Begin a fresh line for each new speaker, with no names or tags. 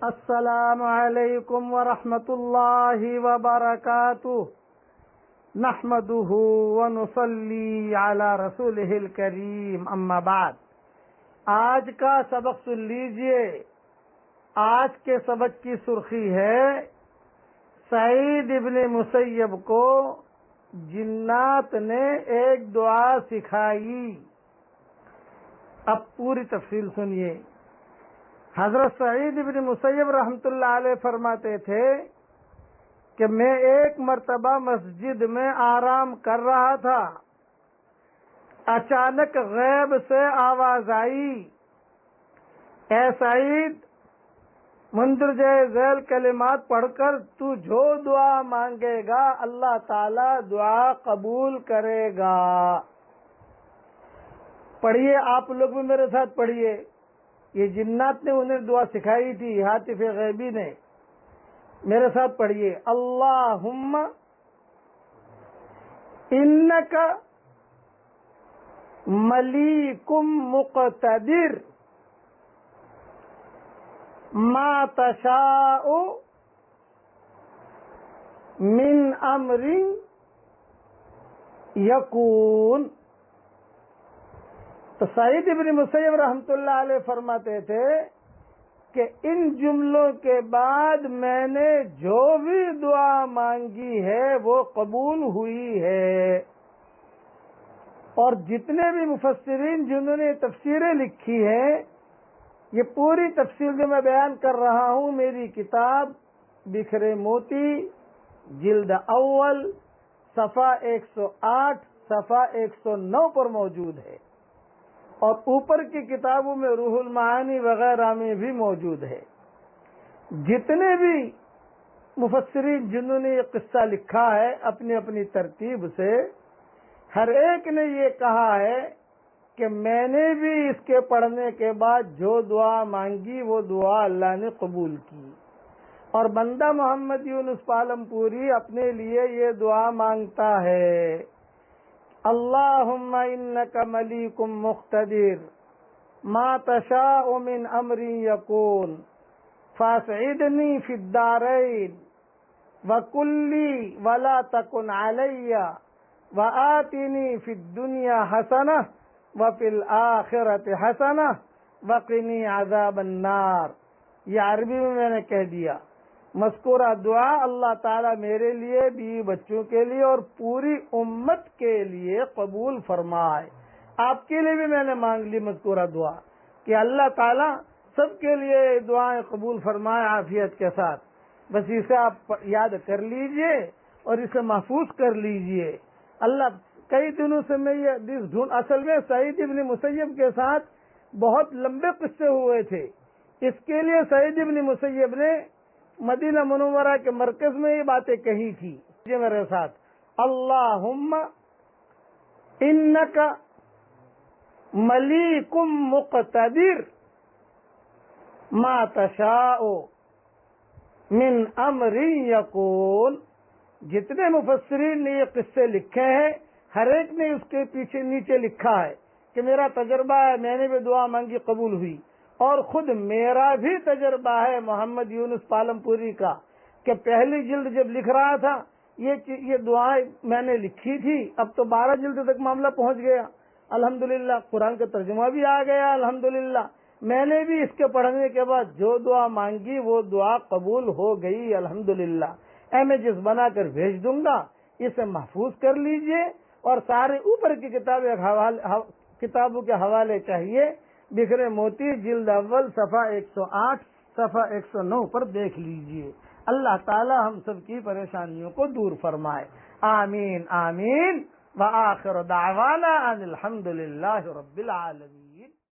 السلام علیکم ورحمۃ اللہ وبرکاتہ نحمده ونصلی علی رسولہ الکریم اما بعد۔ آج کا سبق سن لیجئے۔ آج کے سبق کی سرخی ہے سعید ابن مسیب کو جنات نے ایک دعا سکھائی۔ اب پوری تفصیل سنیے۔ حضرت سعید ابن مسیب رحمۃ اللہ علیہ فرماتے تھے کہ میں ایک مرتبہ مسجد میں آرام کر رہا تھا، اچانک غیب سے آواز آئی، اے سعید، مندرجہ ذیل کلمات پڑھ کر تو جو دعا مانگے گا اللہ تعالی دعا قبول کرے گا۔ پڑھیے، آپ لوگ بھی میرے ساتھ پڑھیے۔ یہ جنات نے انہیں دعا سکھائی تھی، ہاتف غیبی نے۔ میرے ساتھ پڑھیے، اللہم انک ملیک مقتدر ما تشاء من امر یکون۔ تو سعید ابن مسیب رحمۃ اللہ علیہ فرماتے تھے کہ ان جملوں کے بعد میں نے جو بھی دعا مانگی ہے وہ قبول ہوئی ہے۔ اور جتنے بھی مفسرین جنہوں نے تفسیریں لکھی ہیں، یہ پوری تفصیل جو میں بیان کر رہا ہوں میری کتاب بکھرے موتی جلد اول صفحہ 108 صفحہ 109 پر موجود ہے، اور اوپر کی کتابوں میں روح المعانی وغیرہ میں بھی موجود ہے۔ جتنے بھی مفسرین جنہوں نے یہ قصہ لکھا ہے اپنی اپنی ترتیب سے، ہر ایک نے یہ کہا ہے کہ میں نے بھی اس کے پڑھنے کے بعد جو دعا مانگی وہ دعا اللہ نے قبول کی۔ اور بندہ محمد یونس پالم پوری اپنے لیے یہ دعا مانگتا ہے، اللہم انک ملیک مقتدر ما تشاء من امر یکون فاسعدنی فی الدارین وکلی ولا تکن علی وآتنی فی الدنیا حسنہ وفی الآخرۃ حسنہ وقنی عذاب النار۔ یہ عربی میں نے کہہ دیا۔ مذکورہ دعا اللہ تعالیٰ میرے لیے، بیوی بچوں کے لیے اور پوری امت کے لیے قبول فرمائے۔ آپ کے لیے بھی میں نے مانگ لی مذکورہ دعا کہ اللہ تعالیٰ سب کے لیے دعائیں قبول فرمائے عافیت کے ساتھ۔ بس اسے آپ یاد کر لیجئے اور اسے محفوظ کر لیجئے۔ اللہ کئی دنوں سے میں یہ حدیث ڈھونڈ، اصل میں سعید ابن مسیب کے ساتھ بہت لمبے قصے ہوئے تھے۔ اس کے لیے سعید ابن مسیب نے مدینہ منورہ کے مرکز میں یہ باتیں کہی تھی۔ یہ میرے ساتھ، اللہم انک ملیک مقتدر ما تشاء من امر یکون۔ جتنے مفسرین نے یہ قصے لکھے ہیں، ہر ایک نے اس کے پیچھے نیچے لکھا ہے کہ میرا تجربہ ہے، میں نے بھی دعا مانگی قبول ہوئی، اور خود میرا بھی تجربہ ہے محمد یونس پالم پوری کا کہ پہلی جلد جب لکھ رہا تھا یہ دعائیں میں نے لکھی تھی، اب تو 12 جلد تک معاملہ پہنچ گیا الحمدللہ، قرآن کا ترجمہ بھی آ گیا الحمدللہ۔ میں نے بھی اس کے پڑھنے کے بعد جو دعا مانگی وہ دعا قبول ہو گئی الحمدللہ۔ امیجز بنا کر بھیج دوں گا، اسے محفوظ کر لیجئے، اور سارے اوپر کی کتابوں کے حوالے چاہیے، بکھرے موتی جلد اول صفحہ 108 صفحہ 109 پر دیکھ لیجئے۔ اللہ تعالی ہم سب کی پریشانیوں کو دور فرمائے، آمین آمین۔ وآخر دعوانا ان الحمدللہ رب العالمین۔